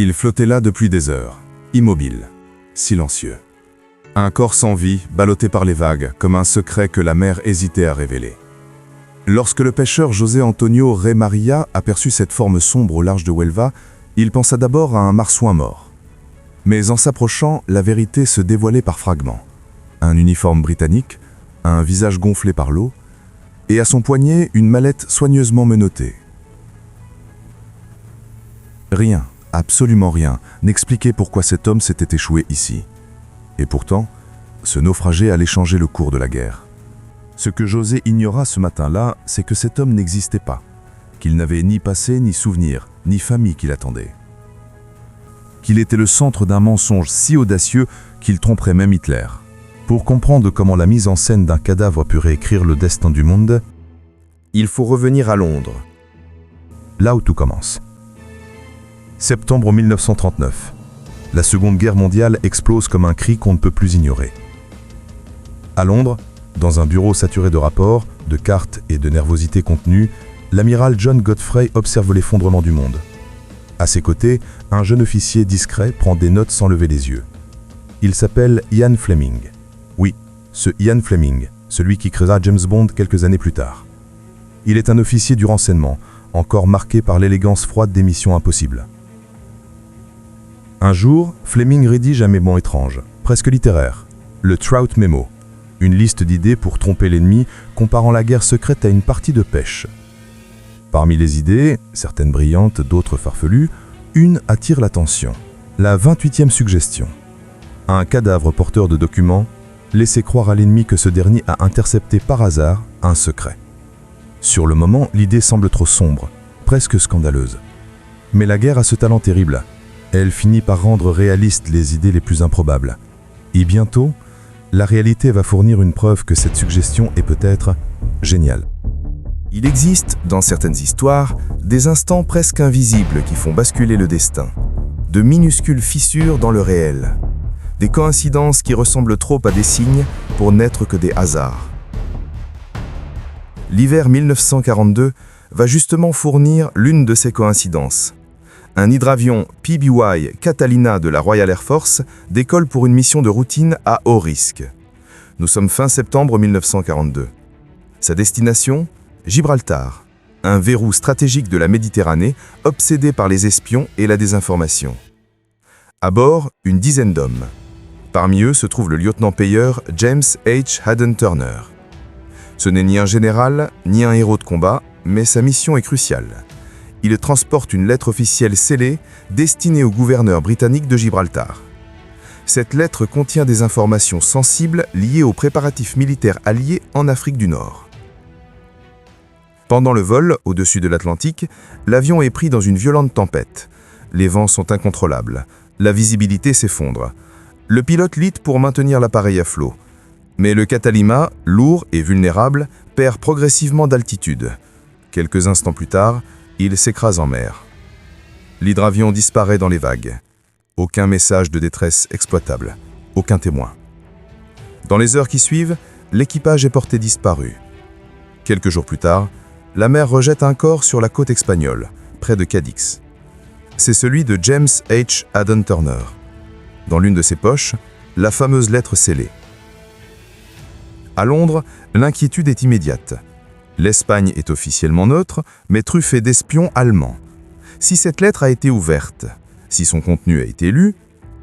Il flottait là depuis des heures, immobile, silencieux. Un corps sans vie, ballotté par les vagues, comme un secret que la mer hésitait à révéler. Lorsque le pêcheur José Antonio Rey Maria aperçut cette forme sombre au large de Huelva, il pensa d'abord à un marsouin mort. Mais en s'approchant, la vérité se dévoilait par fragments. Un uniforme britannique, un visage gonflé par l'eau, et à son poignet, une mallette soigneusement menottée. Rien, absolument rien, n'expliquait pourquoi cet homme s'était échoué ici. Et pourtant, ce naufragé allait changer le cours de la guerre. Ce que José ignora ce matin-là, c'est que cet homme n'existait pas, qu'il n'avait ni passé, ni souvenir, ni famille qui l'attendait. Qu'il était le centre d'un mensonge si audacieux qu'il tromperait même Hitler. Pour comprendre comment la mise en scène d'un cadavre a pu réécrire le destin du monde, il faut revenir à Londres. Là où tout commence. Septembre 1939. La Seconde Guerre mondiale explose comme un cri qu'on ne peut plus ignorer. À Londres, dans un bureau saturé de rapports, de cartes et de nervosité contenue, l'amiral John Godfrey observe l'effondrement du monde. À ses côtés, un jeune officier discret prend des notes sans lever les yeux. Il s'appelle Ian Fleming. Oui, ce Ian Fleming, celui qui créera James Bond quelques années plus tard. Il est un officier du renseignement, encore marqué par l'élégance froide des missions impossibles. Un jour, Fleming rédige un mémo étrange, presque littéraire, le Trout Memo, une liste d'idées pour tromper l'ennemi comparant la guerre secrète à une partie de pêche. Parmi les idées, certaines brillantes, d'autres farfelues, une attire l'attention. La 28e suggestion. Un cadavre porteur de documents, laissez croire à l'ennemi que ce dernier a intercepté par hasard un secret. Sur le moment, l'idée semble trop sombre, presque scandaleuse. Mais la guerre a ce talent terrible. Elle finit par rendre réalistes les idées les plus improbables. Et bientôt, la réalité va fournir une preuve que cette suggestion est peut-être géniale. Il existe, dans certaines histoires, des instants presque invisibles qui font basculer le destin. De minuscules fissures dans le réel. Des coïncidences qui ressemblent trop à des signes pour n'être que des hasards. L'hiver 1942 va justement fournir l'une de ces coïncidences. Un hydravion PBY Catalina de la Royal Air Force décolle pour une mission de routine à haut risque. Nous sommes fin septembre 1942. Sa destination ? Gibraltar, un verrou stratégique de la Méditerranée obsédé par les espions et la désinformation. À bord, une dizaine d'hommes. Parmi eux se trouve le lieutenant-payeur James H. Haddon Turner. Ce n'est ni un général, ni un héros de combat, mais sa mission est cruciale. Il transporte une lettre officielle scellée destinée au gouverneur britannique de Gibraltar. Cette lettre contient des informations sensibles liées aux préparatifs militaires alliés en Afrique du Nord. Pendant le vol, au-dessus de l'Atlantique, l'avion est pris dans une violente tempête. Les vents sont incontrôlables. La visibilité s'effondre. Le pilote lutte pour maintenir l'appareil à flot. Mais le Catalina, lourd et vulnérable, perd progressivement d'altitude. Quelques instants plus tard, il s'écrase en mer. L'hydravion disparaît dans les vagues. Aucun message de détresse exploitable. Aucun témoin. Dans les heures qui suivent, l'équipage est porté disparu. Quelques jours plus tard, la mer rejette un corps sur la côte espagnole, près de Cadix. C'est celui de James H. Haddon Turner. Dans l'une de ses poches, la fameuse lettre scellée. À Londres, l'inquiétude est immédiate. L'Espagne est officiellement neutre, mais truffée d'espions allemands. Si cette lettre a été ouverte, si son contenu a été lu,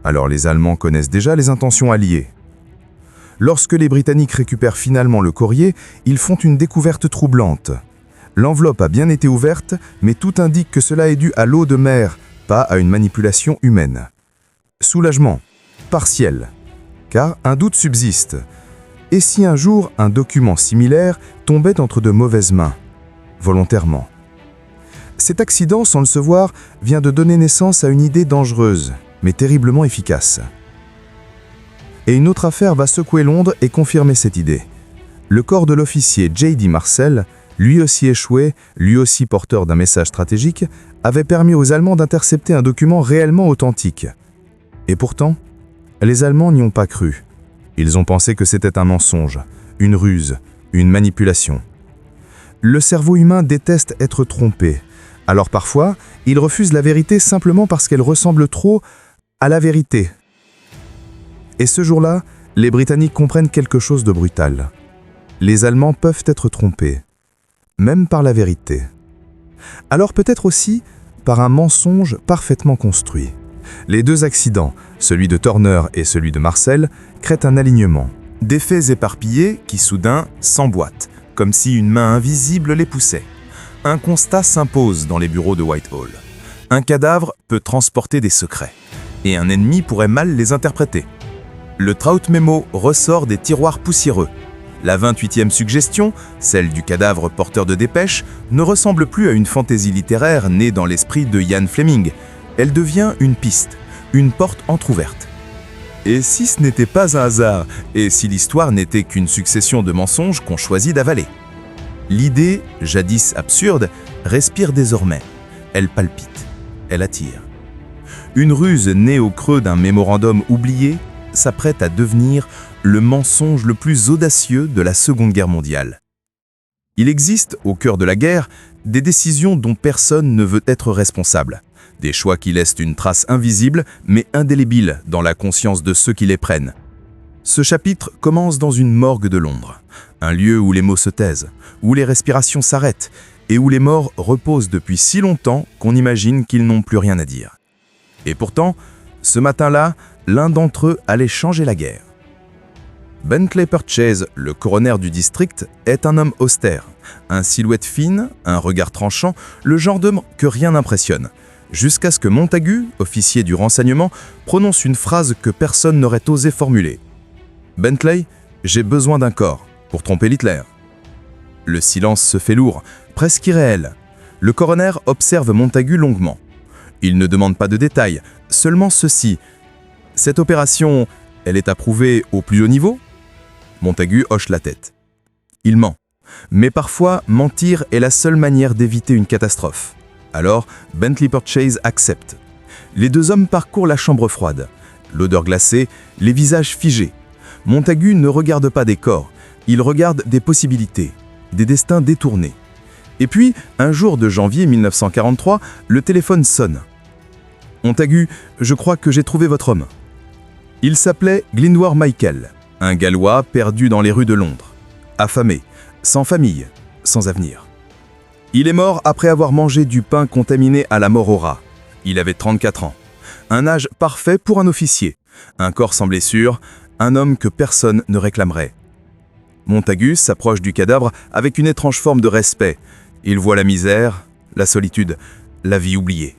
alors les Allemands connaissent déjà les intentions alliées. Lorsque les Britanniques récupèrent finalement le courrier, ils font une découverte troublante. L'enveloppe a bien été ouverte, mais tout indique que cela est dû à l'eau de mer, pas à une manipulation humaine. Soulagement, partiel, car un doute subsiste. Et si un jour un document similaire tombait entre de mauvaises mains, volontairement? Cet accident, sans le savoir, vient de donner naissance à une idée dangereuse, mais terriblement efficace. Et une autre affaire va secouer Londres et confirmer cette idée. Le corps de l'officier J.D. Marcel, lui aussi échoué, lui aussi porteur d'un message stratégique, avait permis aux Allemands d'intercepter un document réellement authentique. Et pourtant, les Allemands n'y ont pas cru. Ils ont pensé que c'était un mensonge, une ruse, une manipulation. Le cerveau humain déteste être trompé. Alors parfois, il refuse la vérité simplement parce qu'elle ressemble trop à la vérité. Et ce jour-là, les Britanniques comprennent quelque chose de brutal. Les Allemands peuvent être trompés, même par la vérité. Alors peut-être aussi par un mensonge parfaitement construit. Les deux accidents, celui de Turner et celui de Marcel, créent un alignement. Des faits éparpillés qui soudain s'emboîtent, comme si une main invisible les poussait. Un constat s'impose dans les bureaux de Whitehall. Un cadavre peut transporter des secrets, et un ennemi pourrait mal les interpréter. Le Trout Memo ressort des tiroirs poussiéreux. La 28e suggestion, celle du cadavre porteur de dépêche, ne ressemble plus à une fantaisie littéraire née dans l'esprit de Ian Fleming. Elle devient une piste, une porte entr'ouverte. Et si ce n'était pas un hasard, et si l'histoire n'était qu'une succession de mensonges qu'on choisit d'avaler? L'idée, jadis absurde, respire désormais. Elle palpite, elle attire. Une ruse née au creux d'un mémorandum oublié s'apprête à devenir le mensonge le plus audacieux de la Seconde Guerre mondiale. Il existe, au cœur de la guerre, des décisions dont personne ne veut être responsable. Des choix qui laissent une trace invisible, mais indélébile dans la conscience de ceux qui les prennent. Ce chapitre commence dans une morgue de Londres, un lieu où les mots se taisent, où les respirations s'arrêtent, et où les morts reposent depuis si longtemps qu'on imagine qu'ils n'ont plus rien à dire. Et pourtant, ce matin-là, l'un d'entre eux allait changer la guerre. Bentley Purchase, le coroner du district, est un homme austère, un silhouette fine, un regard tranchant, le genre d'homme que rien n'impressionne, jusqu'à ce que Montagu, officier du renseignement, prononce une phrase que personne n'aurait osé formuler. « Bentley, j'ai besoin d'un corps, pour tromper Hitler. » Le silence se fait lourd, presque irréel. Le coroner observe Montagu longuement. Il ne demande pas de détails, seulement ceci. « Cette opération, elle est approuvée au plus haut niveau ?» Montagu hoche la tête. Il ment. Mais parfois, mentir est la seule manière d'éviter une catastrophe. Alors, Bentley Purchase accepte. Les deux hommes parcourent la chambre froide. L'odeur glacée, les visages figés. Montagu ne regarde pas des corps, il regarde des possibilités, des destins détournés. Et puis, un jour de janvier 1943, le téléphone sonne. « Montagu, je crois que j'ai trouvé votre homme. » Il s'appelait Glyndwr Michael, un Gallois perdu dans les rues de Londres, affamé, sans famille, sans avenir. Il est mort après avoir mangé du pain contaminé à la mort au rat. Il avait 34 ans. Un âge parfait pour un officier. Un corps sans blessure, un homme que personne ne réclamerait. Montagu s'approche du cadavre avec une étrange forme de respect. Il voit la misère, la solitude, la vie oubliée.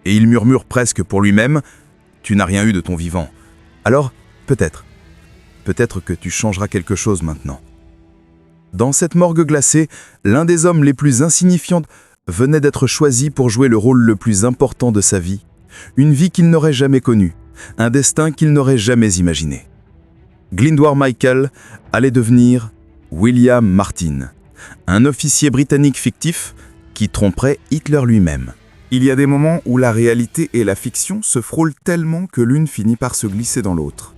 Et il murmure presque pour lui-même « Tu n'as rien eu de ton vivant. Alors, peut-être que tu changeras quelque chose maintenant. » Dans cette morgue glacée, l'un des hommes les plus insignifiants venait d'être choisi pour jouer le rôle le plus important de sa vie. Une vie qu'il n'aurait jamais connue, un destin qu'il n'aurait jamais imaginé. Glyndwr Michael allait devenir William Martin, un officier britannique fictif qui tromperait Hitler lui-même. Il y a des moments où la réalité et la fiction se frôlent tellement que l'une finit par se glisser dans l'autre.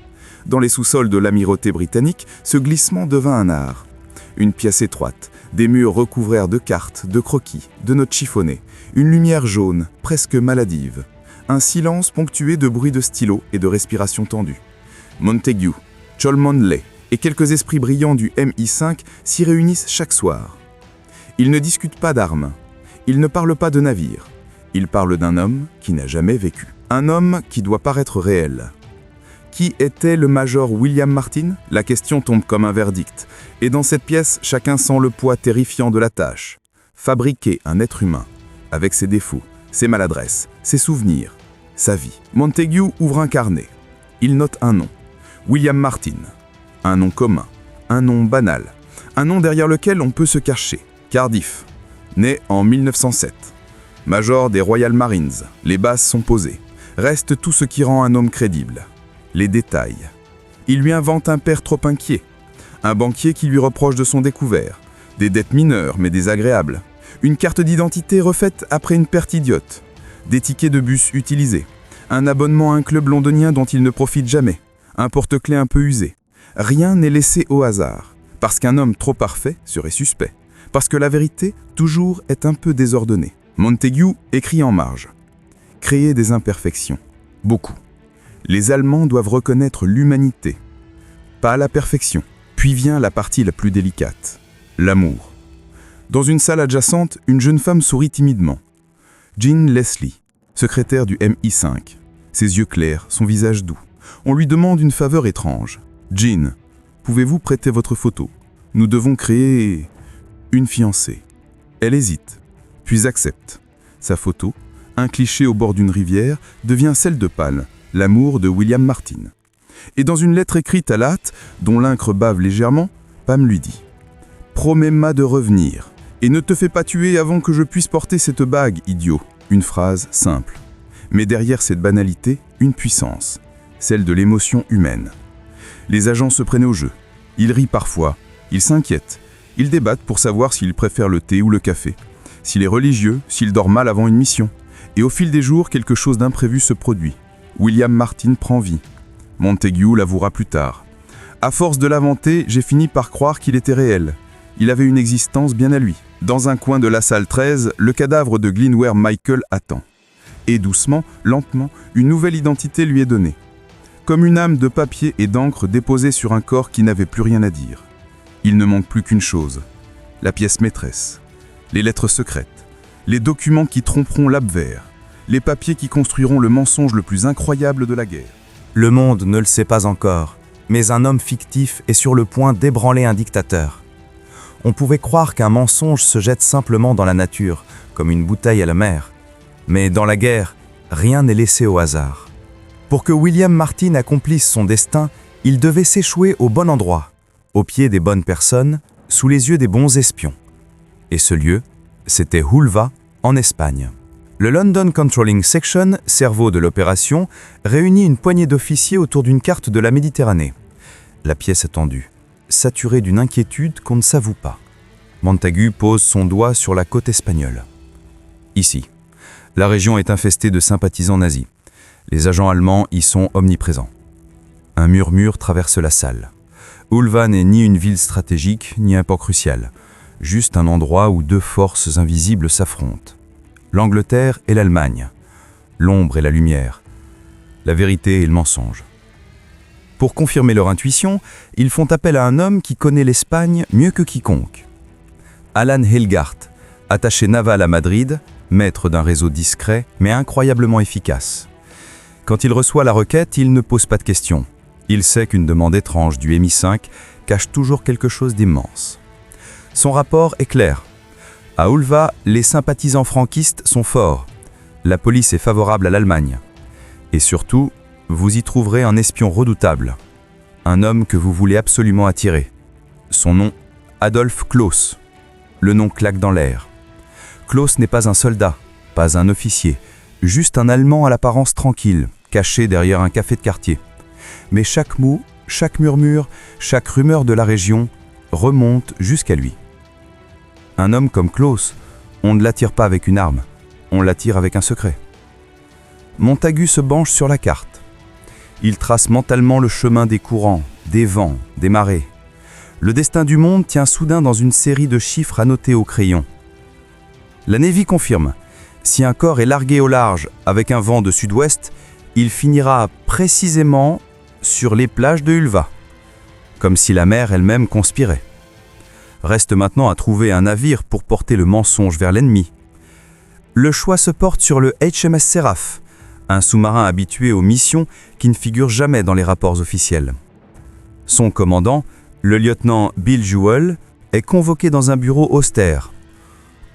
Dans les sous-sols de l'amirauté britannique, ce glissement devint un art. Une pièce étroite, des murs recouverts de cartes, de croquis, de notes chiffonnées, une lumière jaune, presque maladive, un silence ponctué de bruits de stylos et de respiration tendue. Montagu, Cholmondeley et quelques esprits brillants du MI5 s'y réunissent chaque soir. Ils ne discutent pas d'armes, ils ne parlent pas de navires, ils parlent d'un homme qui n'a jamais vécu. Un homme qui doit paraître réel. Qui était le major William Martin? La question tombe comme un verdict. Et dans cette pièce, chacun sent le poids terrifiant de la tâche. Fabriquer un être humain, avec ses défauts, ses maladresses, ses souvenirs, sa vie. Montagu ouvre un carnet. Il note un nom. William Martin. Un nom commun. Un nom banal. Un nom derrière lequel on peut se cacher. Cardiff. Né en 1907. Major des Royal Marines. Les bases sont posées. Reste tout ce qui rend un homme crédible. Les détails. Il lui invente un père trop inquiet. Un banquier qui lui reproche de son découvert. Des dettes mineures mais désagréables. Une carte d'identité refaite après une perte idiote. Des tickets de bus utilisés. Un abonnement à un club londonien dont il ne profite jamais. Un porte-clés un peu usé. Rien n'est laissé au hasard. Parce qu'un homme trop parfait serait suspect. Parce que la vérité, toujours, est un peu désordonnée. Montagu écrit en marge. Créer des imperfections. Beaucoup. Les Allemands doivent reconnaître l'humanité. Pas la perfection. Puis vient la partie la plus délicate. L'amour. Dans une salle adjacente, une jeune femme sourit timidement. Jean Leslie, secrétaire du MI5. Ses yeux clairs, son visage doux. On lui demande une faveur étrange. « Jean, pouvez-vous prêter votre photo? Nous devons créer une fiancée. » Elle hésite, puis accepte. Sa photo, un cliché au bord d'une rivière, devient celle de Pal, l'amour de William Martin. Et dans une lettre écrite à la hâte, dont l'encre bave légèrement, Pam lui dit « Promets-moi de revenir, et ne te fais pas tuer avant que je puisse porter cette bague, idiot. » Une phrase simple. Mais derrière cette banalité, une puissance, celle de l'émotion humaine. Les agents se prennent au jeu. Ils rient parfois, ils s'inquiètent, ils débattent pour savoir s'ils préfèrent le thé ou le café, s'il est religieux, s'il dort mal avant une mission. Et au fil des jours, quelque chose d'imprévu se produit. William Martin prend vie. Montagu l'avouera plus tard. À force de l'inventer, j'ai fini par croire qu'il était réel. Il avait une existence bien à lui. Dans un coin de la salle 13, le cadavre de Glenware Michael attend. Et doucement, lentement, une nouvelle identité lui est donnée. Comme une âme de papier et d'encre déposée sur un corps qui n'avait plus rien à dire. Il ne manque plus qu'une chose, la pièce maîtresse, les lettres secrètes, les documents qui tromperont l'Abwehr, les papiers qui construiront le mensonge le plus incroyable de la guerre. Le monde ne le sait pas encore, mais un homme fictif est sur le point d'ébranler un dictateur. On pouvait croire qu'un mensonge se jette simplement dans la nature, comme une bouteille à la mer. Mais dans la guerre, rien n'est laissé au hasard. Pour que William Martin accomplisse son destin, il devait s'échouer au bon endroit, aux pieds des bonnes personnes, sous les yeux des bons espions. Et ce lieu, c'était Hulva, en Espagne. Le London Controlling Section, cerveau de l'opération, réunit une poignée d'officiers autour d'une carte de la Méditerranée. La pièce est tendue, saturée d'une inquiétude qu'on ne s'avoue pas. Montagu pose son doigt sur la côte espagnole. Ici, la région est infestée de sympathisants nazis. Les agents allemands y sont omniprésents. Un murmure traverse la salle. Hulva n'est ni une ville stratégique, ni un port crucial. Juste un endroit où deux forces invisibles s'affrontent. L'Angleterre et l'Allemagne. L'ombre et la lumière. La vérité et le mensonge. Pour confirmer leur intuition, ils font appel à un homme qui connaît l'Espagne mieux que quiconque. Alan Hilgart, attaché naval à Madrid, maître d'un réseau discret mais incroyablement efficace. Quand il reçoit la requête, il ne pose pas de questions. Il sait qu'une demande étrange du MI5 cache toujours quelque chose d'immense. Son rapport est clair. À Hulva, les sympathisants franquistes sont forts. La police est favorable à l'Allemagne. Et surtout, vous y trouverez un espion redoutable. Un homme que vous voulez absolument attirer. Son nom, Adolf Kloss. Le nom claque dans l'air. Kloss n'est pas un soldat, pas un officier, juste un Allemand à l'apparence tranquille, caché derrière un café de quartier. Mais chaque mot, chaque murmure, chaque rumeur de la région remonte jusqu'à lui. Un homme comme Kloss, on ne l'attire pas avec une arme, on l'attire avec un secret. Montagu se penche sur la carte. Il trace mentalement le chemin des courants, des vents, des marées. Le destin du monde tient soudain dans une série de chiffres annotés au crayon. La Navy confirme. Si un corps est largué au large avec un vent de sud-ouest, il finira précisément sur les plages de Hulva, comme si la mer elle-même conspirait. Reste maintenant à trouver un navire pour porter le mensonge vers l'ennemi. Le choix se porte sur le HMS Seraph, un sous-marin habitué aux missions qui ne figure jamais dans les rapports officiels. Son commandant, le lieutenant Bill Jewell, est convoqué dans un bureau austère.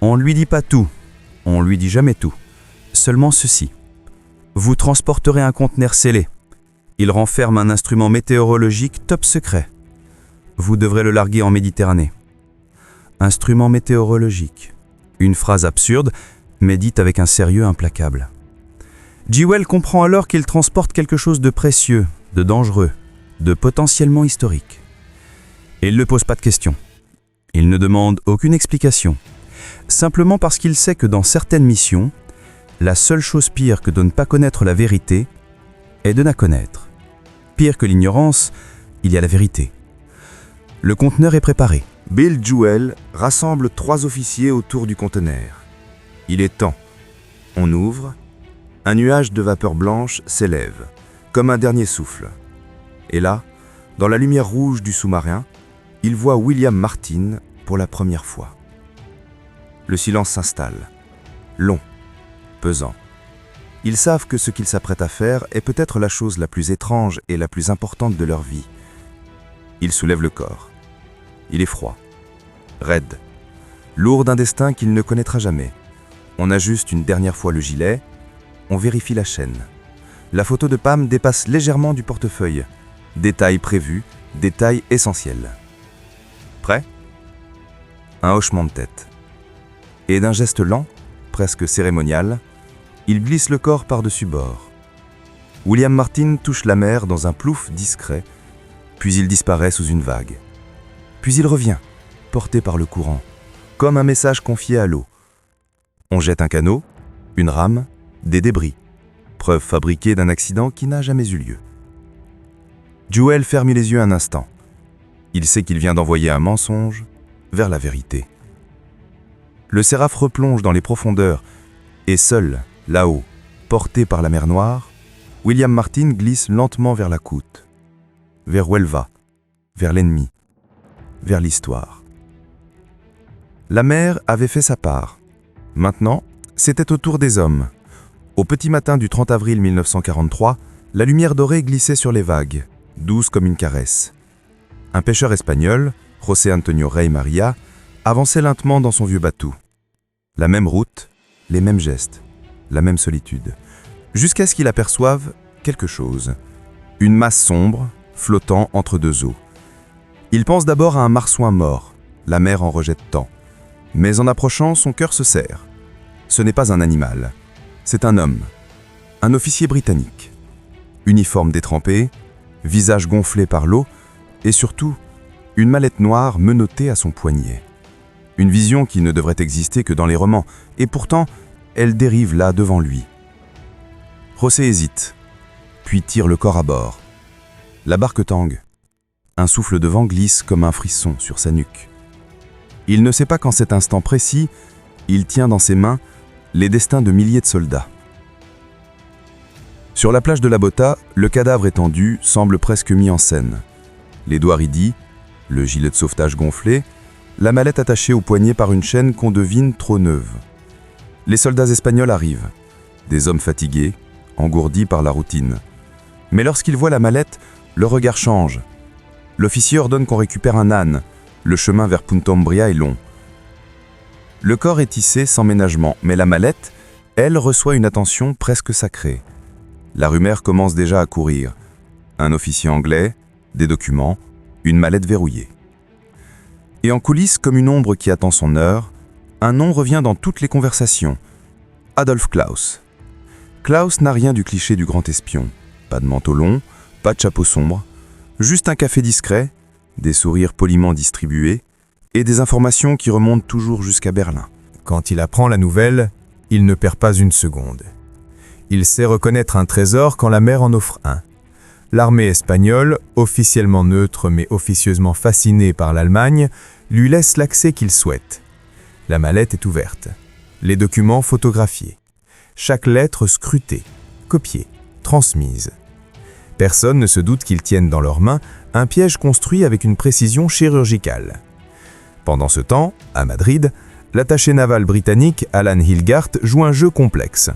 On ne lui dit pas tout, on lui dit jamais tout, seulement ceci. Vous transporterez un conteneur scellé. Il renferme un instrument météorologique top secret. Vous devrez le larguer en Méditerranée. Instrument météorologique. Une phrase absurde, mais dite avec un sérieux implacable. Jewell comprend alors qu'il transporte quelque chose de précieux, de dangereux, de potentiellement historique. Et il ne pose pas de questions. Il ne demande aucune explication. Simplement parce qu'il sait que dans certaines missions, la seule chose pire que de ne pas connaître la vérité est de la connaître. Pire que l'ignorance, il y a la vérité. Le conteneur est préparé. Bill Jewell rassemble 3 officiers autour du conteneur. Il est temps. On ouvre. Un nuage de vapeur blanche s'élève, comme un dernier souffle. Et là, dans la lumière rouge du sous-marin, il voit William Martin pour la première fois. Le silence s'installe, long, pesant. Ils savent que ce qu'ils s'apprêtent à faire est peut-être la chose la plus étrange et la plus importante de leur vie. Ils soulèvent le corps. Il est froid, raide, lourd d'un destin qu'il ne connaîtra jamais. On ajuste une dernière fois le gilet, on vérifie la chaîne. La photo de Pam dépasse légèrement du portefeuille. Détail prévu, détail essentiel. Prêt ? Un hochement de tête. Et d'un geste lent, presque cérémonial, il glisse le corps par-dessus bord. William Martin touche la mer dans un plouf discret, puis il disparaît sous une vague. Puis il revient, porté par le courant, comme un message confié à l'eau. On jette un canot, une rame, des débris, preuve fabriquée d'un accident qui n'a jamais eu lieu. Jewel ferme les yeux un instant. Il sait qu'il vient d'envoyer un mensonge vers la vérité. Le séraph replonge dans les profondeurs et seul, là-haut, porté par la mer Noire, William Martin glisse lentement vers la côte, vers où elle va, vers l'ennemi, vers l'histoire. La mer avait fait sa part. Maintenant, c'était au tour des hommes. Au petit matin du 30 avril 1943, la lumière dorée glissait sur les vagues, douce comme une caresse. Un pêcheur espagnol, José Antonio Rey Maria, avançait lentement dans son vieux bateau. La même route, les mêmes gestes, la même solitude, jusqu'à ce qu'il aperçoive quelque chose. Une masse sombre, flottant entre deux eaux. Il pense d'abord à un marsouin mort, la mer en rejette tant. Mais en approchant, son cœur se serre. Ce n'est pas un animal, c'est un homme, un officier britannique. Uniforme détrempé, visage gonflé par l'eau, et surtout, une mallette noire menottée à son poignet. Une vision qui ne devrait exister que dans les romans, et pourtant, elle dérive là devant lui. José hésite, puis tire le corps à bord. La barque tangue. Un souffle de vent glisse comme un frisson sur sa nuque. Il ne sait pas qu'en cet instant précis, il tient dans ses mains les destins de milliers de soldats. Sur la plage de la Bota, le cadavre étendu semble presque mis en scène. Les doigts ridis, le gilet de sauvetage gonflé, la mallette attachée au poignet par une chaîne qu'on devine trop neuve. Les soldats espagnols arrivent, des hommes fatigués, engourdis par la routine. Mais lorsqu'ils voient la mallette, leur regard change. L'officier ordonne qu'on récupère un âne. Le chemin vers Punta Umbria est long. Le corps est tissé sans ménagement, mais la mallette, elle, reçoit une attention presque sacrée. La rumeur commence déjà à courir. Un officier anglais, des documents, une mallette verrouillée. Et en coulisses, comme une ombre qui attend son heure, un nom revient dans toutes les conversations. Adolf Klaus. Klaus n'a rien du cliché du grand espion. Pas de manteau long, pas de chapeau sombre, juste un café discret, des sourires poliment distribués et des informations qui remontent toujours jusqu'à Berlin. Quand il apprend la nouvelle, il ne perd pas une seconde. Il sait reconnaître un trésor quand la mer en offre un. L'armée espagnole, officiellement neutre mais officieusement fascinée par l'Allemagne, lui laisse l'accès qu'il souhaite. La mallette est ouverte, les documents photographiés, chaque lettre scrutée, copiée, transmise. Personne ne se doute qu'ils tiennent dans leurs mains un piège construit avec une précision chirurgicale. Pendant ce temps, à Madrid, l'attaché naval britannique Alan Hilgart joue un jeu complexe.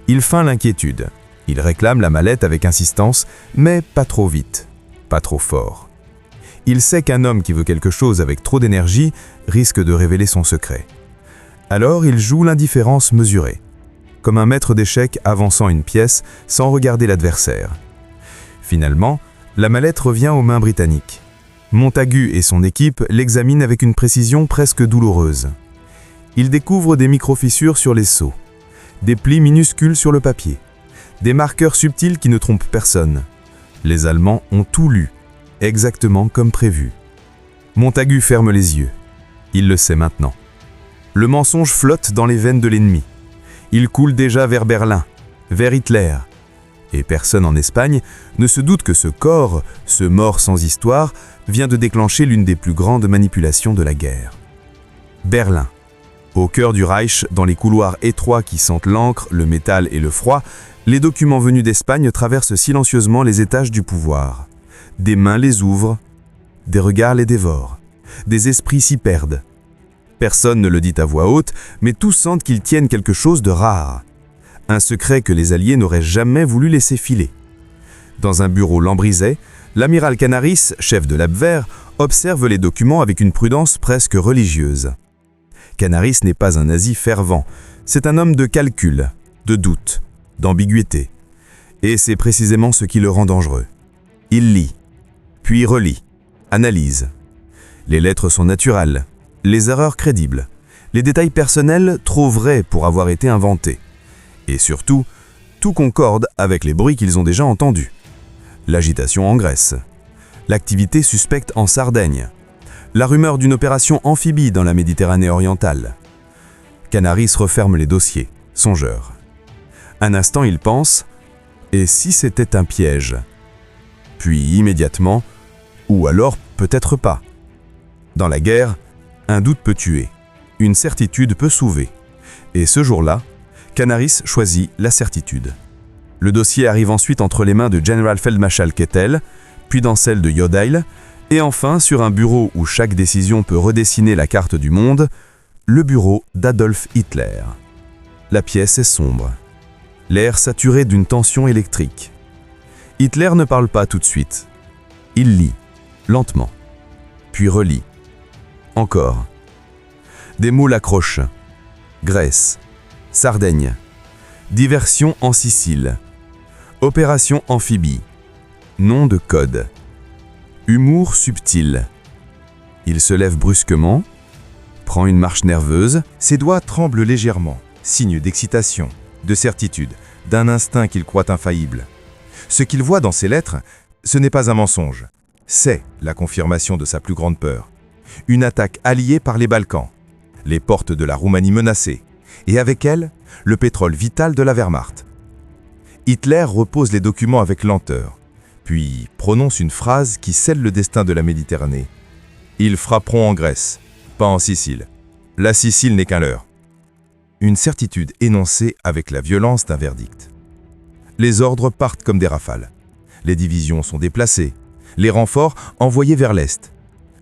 Il feint l'inquiétude. Il réclame la mallette avec insistance, mais pas trop vite, pas trop fort. Il sait qu'un homme qui veut quelque chose avec trop d'énergie risque de révéler son secret. Alors il joue l'indifférence mesurée, comme un maître d'échecs avançant une pièce sans regarder l'adversaire. Finalement, la mallette revient aux mains britanniques. Montagu et son équipe l'examinent avec une précision presque douloureuse. Ils découvrent des micro-fissures sur les sceaux, des plis minuscules sur le papier, des marqueurs subtils qui ne trompent personne. Les Allemands ont tout lu, exactement comme prévu. Montagu ferme les yeux. Il le sait maintenant. Le mensonge flotte dans les veines de l'ennemi. Il coule déjà vers Berlin, vers Hitler. Et personne en Espagne ne se doute que ce corps, ce mort sans histoire, vient de déclencher l'une des plus grandes manipulations de la guerre. Berlin, Au cœur du Reich, dans les couloirs étroits qui sentent l'encre, le métal et le froid, les documents venus d'Espagne traversent silencieusement les étages du pouvoir. Des mains les ouvrent, des regards les dévorent, des esprits s'y perdent. Personne ne le dit à voix haute, mais tous sentent qu'ils tiennent quelque chose de rare. Un secret que les Alliés n'auraient jamais voulu laisser filer. Dans un bureau lambrisais, l'amiral Canaris, chef de l'Abwehr, observe les documents avec une prudence presque religieuse. Canaris n'est pas un nazi fervent, c'est un homme de calcul, de doute, d'ambiguïté. Et c'est précisément ce qui le rend dangereux. Il lit, puis relit, analyse. Les lettres sont naturelles, les erreurs crédibles, les détails personnels trop vrais pour avoir été inventés. Et surtout, tout concorde avec les bruits qu'ils ont déjà entendus. L'agitation en Grèce, l'activité suspecte en Sardaigne, la rumeur d'une opération amphibie dans la Méditerranée orientale. Canaris referme les dossiers, songeur. Un instant, il pense « Et si c'était un piège ?» Puis immédiatement « Ou alors peut-être pas ?» Dans la guerre, un doute peut tuer, une certitude peut sauver. Et ce jour-là, Canaris choisit la certitude. Le dossier arrive ensuite entre les mains de General Feldmarschall Kettel, puis dans celle de Jodl, et enfin sur un bureau où chaque décision peut redessiner la carte du monde, le bureau d'Adolf Hitler. La pièce est sombre, l'air saturé d'une tension électrique. Hitler ne parle pas tout de suite. Il lit, lentement, puis relit. Encore. Des mots l'accrochent. Grèce, Sardaigne, diversion en Sicile, opération amphibie, nom de code, humour subtil. Il se lève brusquement, prend une marche nerveuse, ses doigts tremblent légèrement, signe d'excitation, de certitude, d'un instinct qu'il croit infaillible. Ce qu'il voit dans ces lettres, ce n'est pas un mensonge, c'est la confirmation de sa plus grande peur. Une attaque alliée par les Balkans, les portes de la Roumanie menacées, et avec elle, le pétrole vital de la Wehrmacht. Hitler repose les documents avec lenteur, puis prononce une phrase qui scelle le destin de la Méditerranée. Ils frapperont en Grèce, pas en Sicile. La Sicile n'est qu'un leurre. Une certitude énoncée avec la violence d'un verdict. Les ordres partent comme des rafales. Les divisions sont déplacées, les renforts envoyés vers l'Est,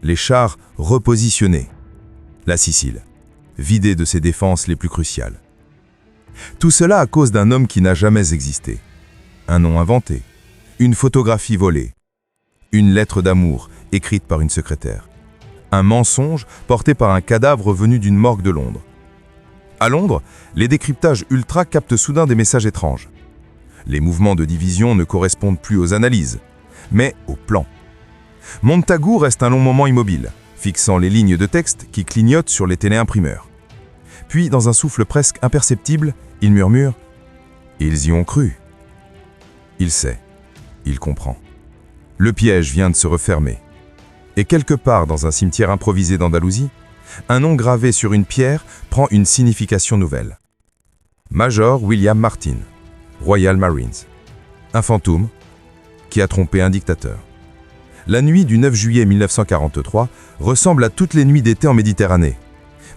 les chars repositionnés. La Sicile, vidée de ses défenses les plus cruciales. Tout cela à cause d'un homme qui n'a jamais existé. Un nom inventé, une photographie volée, une lettre d'amour écrite par une secrétaire, un mensonge porté par un cadavre venu d'une morgue de Londres. À Londres, les décryptages ultra captent soudain des messages étranges. Les mouvements de division ne correspondent plus aux analyses, mais aux plans. Montagu reste un long moment immobile, fixant les lignes de texte qui clignotent sur les téléimprimeurs. Puis, dans un souffle presque imperceptible, il murmure « Ils y ont cru ». Il sait, il comprend. Le piège vient de se refermer. Et quelque part dans un cimetière improvisé d'Andalousie, un nom gravé sur une pierre prend une signification nouvelle. Major William Martin, Royal Marines. Un fantôme qui a trompé un dictateur. La nuit du 9 juillet 1943 ressemble à toutes les nuits d'été en Méditerranée.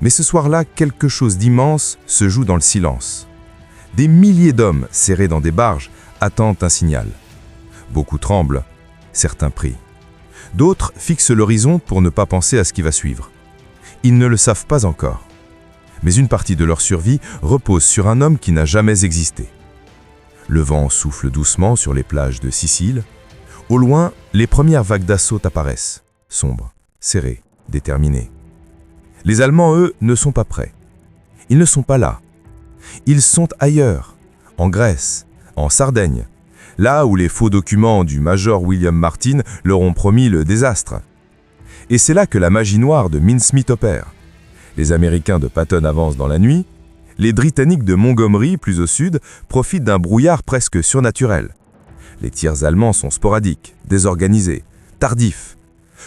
Mais ce soir-là, quelque chose d'immense se joue dans le silence. Des milliers d'hommes serrés dans des barges attendent un signal. Beaucoup tremblent, certains prient. D'autres fixent l'horizon pour ne pas penser à ce qui va suivre. Ils ne le savent pas encore. Mais une partie de leur survie repose sur un homme qui n'a jamais existé. Le vent souffle doucement sur les plages de Sicile. Au loin, les premières vagues d'assaut apparaissent, sombres, serrées, déterminées. Les Allemands, eux, ne sont pas prêts. Ils ne sont pas là. Ils sont ailleurs, en Grèce, en Sardaigne, là où les faux documents du Major William Martin leur ont promis le désastre. Et c'est là que la magie noire de Mincemeat opère. Les Américains de Patton avancent dans la nuit, les Britanniques de Montgomery, plus au sud, profitent d'un brouillard presque surnaturel. Les tirs allemands sont sporadiques, désorganisés, tardifs,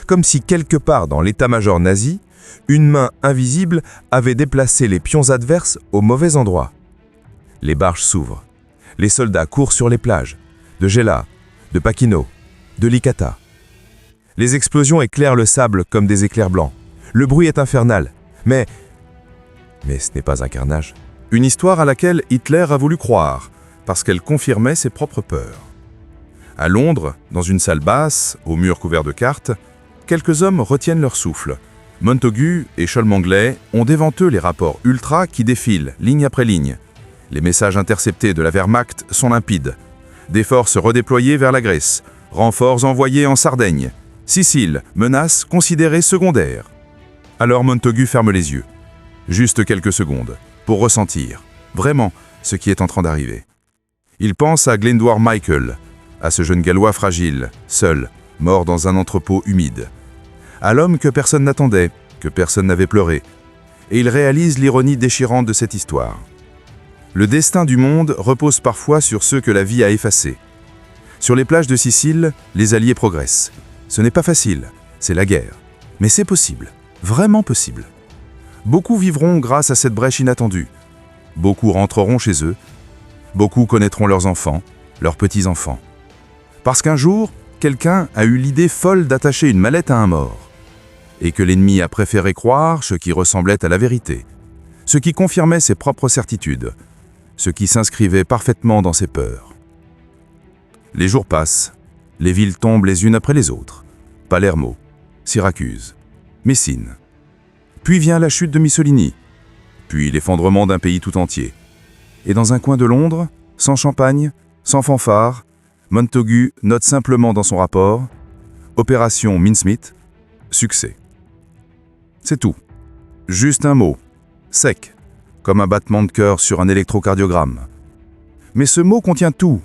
comme si quelque part dans l'état-major nazi, une main invisible avait déplacé les pions adverses au mauvais endroit. Les barges s'ouvrent. Les soldats courent sur les plages, de Gela, de Paquino, de Licata. Les explosions éclairent le sable comme des éclairs blancs. Le bruit est infernal, mais Mais ce n'est pas un carnage. Une histoire à laquelle Hitler a voulu croire, parce qu'elle confirmait ses propres peurs. À Londres, dans une salle basse, aux murs couverts de cartes, quelques hommes retiennent leur souffle. Montagu et Cholmondeley ont devant eux les rapports ultra qui défilent, ligne après ligne. Les messages interceptés de la Wehrmacht sont limpides. Des forces redéployées vers la Grèce, renforts envoyés en Sardaigne. Sicile, menace considérée secondaire. Alors Montagu ferme les yeux. Juste quelques secondes, pour ressentir, vraiment, ce qui est en train d'arriver. Il pense à Glyndwr Michael, à ce jeune Gallois fragile, seul, mort dans un entrepôt humide. À l'homme que personne n'attendait, que personne n'avait pleuré. Et il réalise l'ironie déchirante de cette histoire. Le destin du monde repose parfois sur ceux que la vie a effacés. Sur les plages de Sicile, les Alliés progressent. Ce n'est pas facile, c'est la guerre. Mais c'est possible, vraiment possible. Beaucoup vivront grâce à cette brèche inattendue. Beaucoup rentreront chez eux. Beaucoup connaîtront leurs enfants, leurs petits-enfants. Parce qu'un jour, quelqu'un a eu l'idée folle d'attacher une mallette à un mort. Et que l'ennemi a préféré croire ce qui ressemblait à la vérité, ce qui confirmait ses propres certitudes, ce qui s'inscrivait parfaitement dans ses peurs. Les jours passent, les villes tombent les unes après les autres. Palermo, Syracuse, Messine. Puis vient la chute de Mussolini, puis l'effondrement d'un pays tout entier. Et dans un coin de Londres, sans champagne, sans fanfare, Montagu note simplement dans son rapport « Opération Mincemeat, succès ». C'est tout. Juste un mot, sec, comme un battement de cœur sur un électrocardiogramme. Mais ce mot contient tout.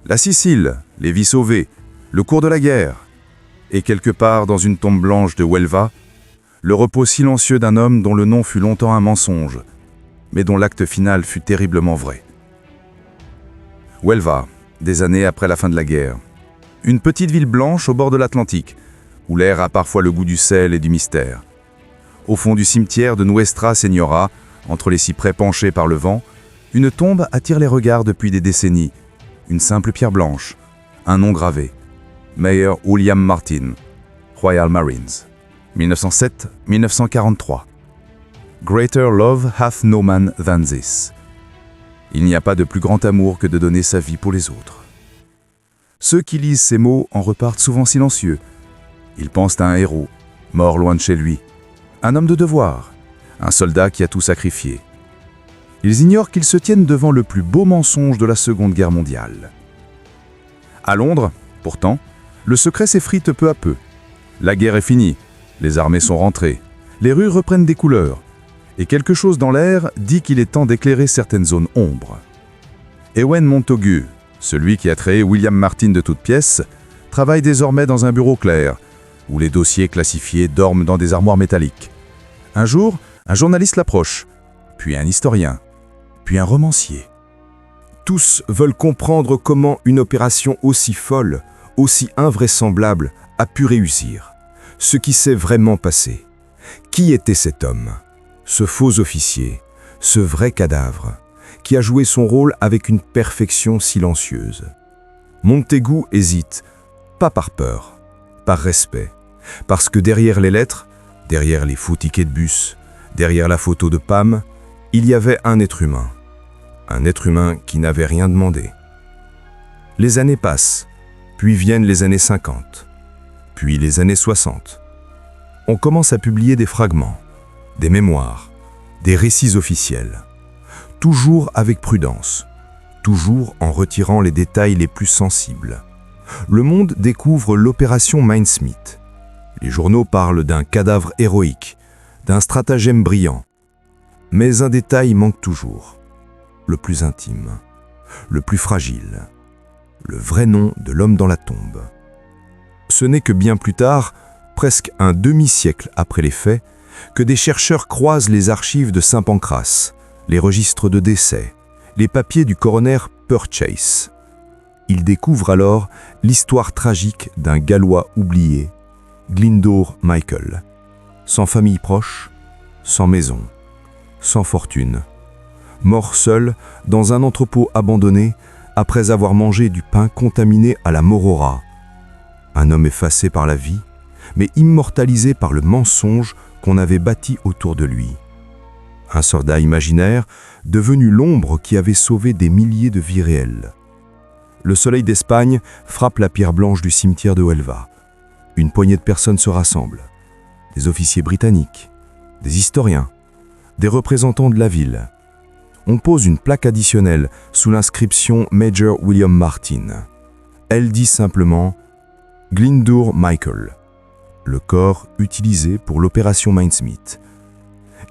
La Sicile, les vies sauvées, le cours de la guerre. Et quelque part dans une tombe blanche de Huelva, le repos silencieux d'un homme dont le nom fut longtemps un mensonge, mais dont l'acte final fut terriblement vrai. Huelva, des années après la fin de la guerre. Une petite ville blanche au bord de l'Atlantique, où l'air a parfois le goût du sel et du mystère. Au fond du cimetière de Nuestra Señora, entre les cyprès penchés par le vent, une tombe attire les regards depuis des décennies. Une simple pierre blanche, un nom gravé. Major William Martin, Royal Marines. 1907-1943. Greater love hath no man than this. Il n'y a pas de plus grand amour que de donner sa vie pour les autres. Ceux qui lisent ces mots en repartent souvent silencieux. Ils pensent à un héros, mort loin de chez lui. Un homme de devoir, un soldat qui a tout sacrifié. Ils ignorent qu'ils se tiennent devant le plus beau mensonge de la Seconde Guerre mondiale. À Londres, pourtant, le secret s'effrite peu à peu. La guerre est finie, les armées sont rentrées, les rues reprennent des couleurs, et quelque chose dans l'air dit qu'il est temps d'éclairer certaines zones ombres. Ewen Montagu, celui qui a créé William Martin de toutes pièces, travaille désormais dans un bureau clair, où les dossiers classifiés dorment dans des armoires métalliques. Un jour, un journaliste l'approche, puis un historien, puis un romancier. Tous veulent comprendre comment une opération aussi folle, aussi invraisemblable, a pu réussir. Ce qui s'est vraiment passé. Qui était cet homme? Ce faux officier, ce vrai cadavre, qui a joué son rôle avec une perfection silencieuse. Montagu hésite, pas par peur, par respect. Parce que derrière les lettres, derrière les faux tickets de bus, derrière la photo de Pam, il y avait un être humain. Un être humain qui n'avait rien demandé. Les années passent, puis viennent les années 50, puis les années 60. On commence à publier des fragments, des mémoires, des récits officiels. Toujours avec prudence, toujours en retirant les détails les plus sensibles. Le monde découvre l'opération Mincemeat. Les journaux parlent d'un cadavre héroïque, d'un stratagème brillant. Mais un détail manque toujours. Le plus intime, le plus fragile. Le vrai nom de l'homme dans la tombe. Ce n'est que bien plus tard, presque un demi-siècle après les faits, que des chercheurs croisent les archives de Saint-Pancras, les registres de décès, les papiers du coroner Purchase. Ils découvrent alors l'histoire tragique d'un Gallois oublié, Glyndwr Michael, sans famille proche, sans maison, sans fortune, mort seul dans un entrepôt abandonné après avoir mangé du pain contaminé à la morora. Un homme effacé par la vie, mais immortalisé par le mensonge qu'on avait bâti autour de lui. un soldat imaginaire devenu l'ombre qui avait sauvé des milliers de vies réelles. Le soleil d'Espagne frappe la pierre blanche du cimetière de Huelva. Une poignée de personnes se rassemblent. Des officiers britanniques, des historiens, des représentants de la ville. On pose une plaque additionnelle sous l'inscription Major William Martin. Elle dit simplement « Glyndŵr Michael », le corps utilisé pour l'opération Mincemeat.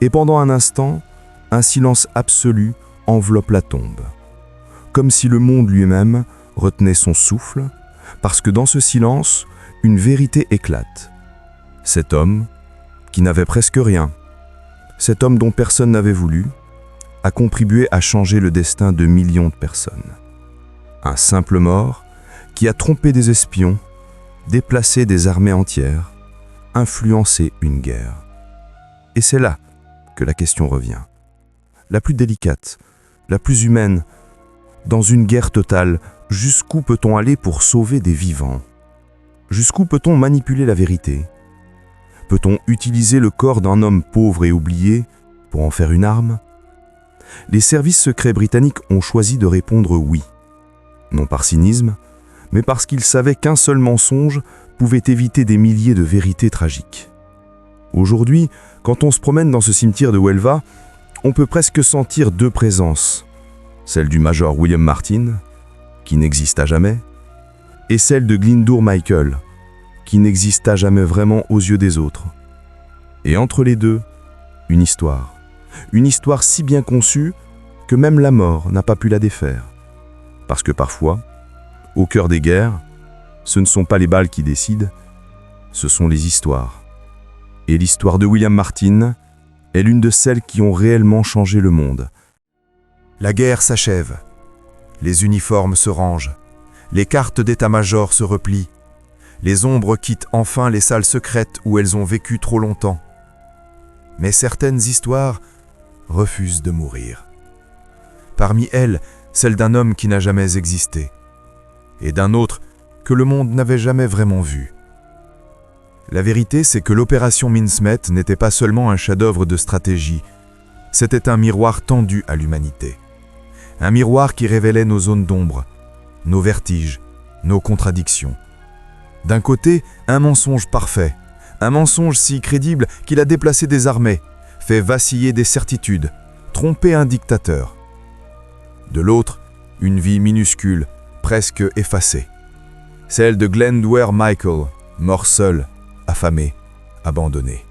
Et pendant un instant, un silence absolu enveloppe la tombe. Comme si le monde lui-même retenait son souffle, parce que dans ce silence, une vérité éclate. Cet homme, qui n'avait presque rien, cet homme dont personne n'avait voulu, a contribué à changer le destin de millions de personnes. Un simple mort qui a trompé des espions, déplacé des armées entières, influencé une guerre. Et c'est là que la question revient. La plus délicate, la plus humaine. Dans une guerre totale, jusqu'où peut-on aller pour sauver des vivants? Jusqu'où peut-on manipuler la vérité? Peut-on utiliser le corps d'un homme pauvre et oublié pour en faire une arme? Les services secrets britanniques ont choisi de répondre oui. Non par cynisme, mais parce qu'ils savaient qu'un seul mensonge pouvait éviter des milliers de vérités tragiques. Aujourd'hui, quand on se promène dans ce cimetière de Huelva, on peut presque sentir deux présences. Celle du Major William Martin, qui n'exista jamais, et celle de Glyndŵr Michael, qui n'exista jamais vraiment aux yeux des autres. Et entre les deux, une histoire si bien conçue que même la mort n'a pas pu la défaire. Parce que parfois, au cœur des guerres, ce ne sont pas les balles qui décident, ce sont les histoires. Et l'histoire de William Martin est l'une de celles qui ont réellement changé le monde. La guerre s'achève. Les uniformes se rangent. Les cartes d'état-major se replient. Les ombres quittent enfin les salles secrètes où elles ont vécu trop longtemps. Mais certaines histoires refusent de mourir. Parmi elles, celle d'un homme qui n'a jamais existé, et d'un autre que le monde n'avait jamais vraiment vu. La vérité, c'est que l'opération Mincemeat n'était pas seulement un chef-d'œuvre de stratégie, c'était un miroir tendu à l'humanité. Un miroir qui révélait nos zones d'ombre, nos vertiges, nos contradictions. D'un côté, un mensonge parfait, un mensonge si crédible qu'il a déplacé des armées, fait vaciller des certitudes, trompé un dictateur. De l'autre, une vie minuscule, presque effacée. Celle de Glyndŵr Michael, mort seul, affamé, abandonné.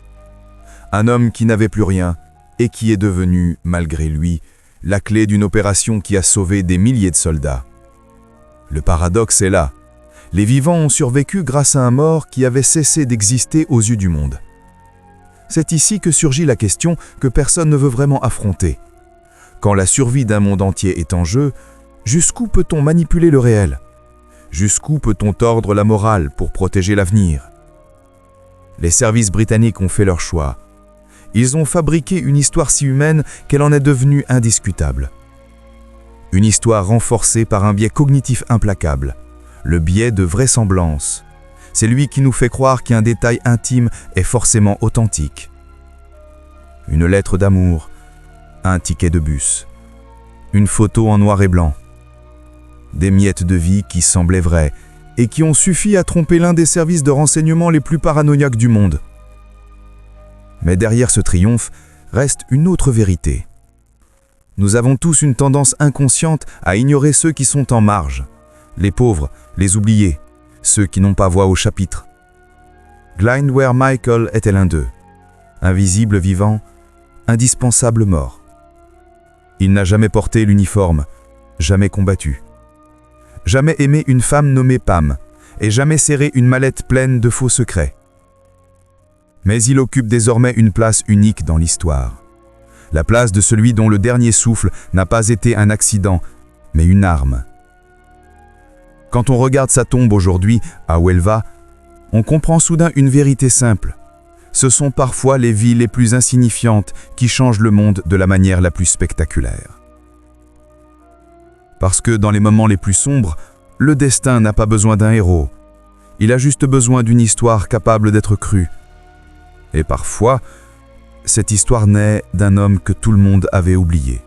Un homme qui n'avait plus rien et qui est devenu, malgré lui, la clé d'une opération qui a sauvé des milliers de soldats. Le paradoxe est là. Les vivants ont survécu grâce à un mort qui avait cessé d'exister aux yeux du monde. C'est ici que surgit la question que personne ne veut vraiment affronter. Quand la survie d'un monde entier est en jeu, jusqu'où peut-on manipuler le réel? Jusqu'où peut-on tordre la morale pour protéger l'avenir? Les services britanniques ont fait leur choix. Ils ont fabriqué une histoire si humaine qu'elle en est devenue indiscutable. Une histoire renforcée par un biais cognitif implacable, le biais de vraisemblance. C'est lui qui nous fait croire qu'un détail intime est forcément authentique. Une lettre d'amour, un ticket de bus, une photo en noir et blanc. Des miettes de vie qui semblaient vraies et qui ont suffi à tromper l'un des services de renseignement les plus paranoïaques du monde. Mais derrière ce triomphe reste une autre vérité. Nous avons tous une tendance inconsciente à ignorer ceux qui sont en marge, les pauvres, les oubliés, ceux qui n'ont pas voix au chapitre. Glyndŵr Michael était l'un d'eux, invisible vivant, indispensable mort. Il n'a jamais porté l'uniforme, jamais combattu. Jamais aimé une femme nommée Pam, et jamais serré une mallette pleine de faux secrets. Mais il occupe désormais une place unique dans l'histoire. La place de celui dont le dernier souffle n'a pas été un accident, mais une arme. Quand on regarde sa tombe aujourd'hui, à Huelva, on comprend soudain une vérité simple. Ce sont parfois les vies les plus insignifiantes qui changent le monde de la manière la plus spectaculaire. Parce que dans les moments les plus sombres, le destin n'a pas besoin d'un héros. Il a juste besoin d'une histoire capable d'être crue. Et parfois, Cette histoire naît d'un homme que tout le monde avait oublié.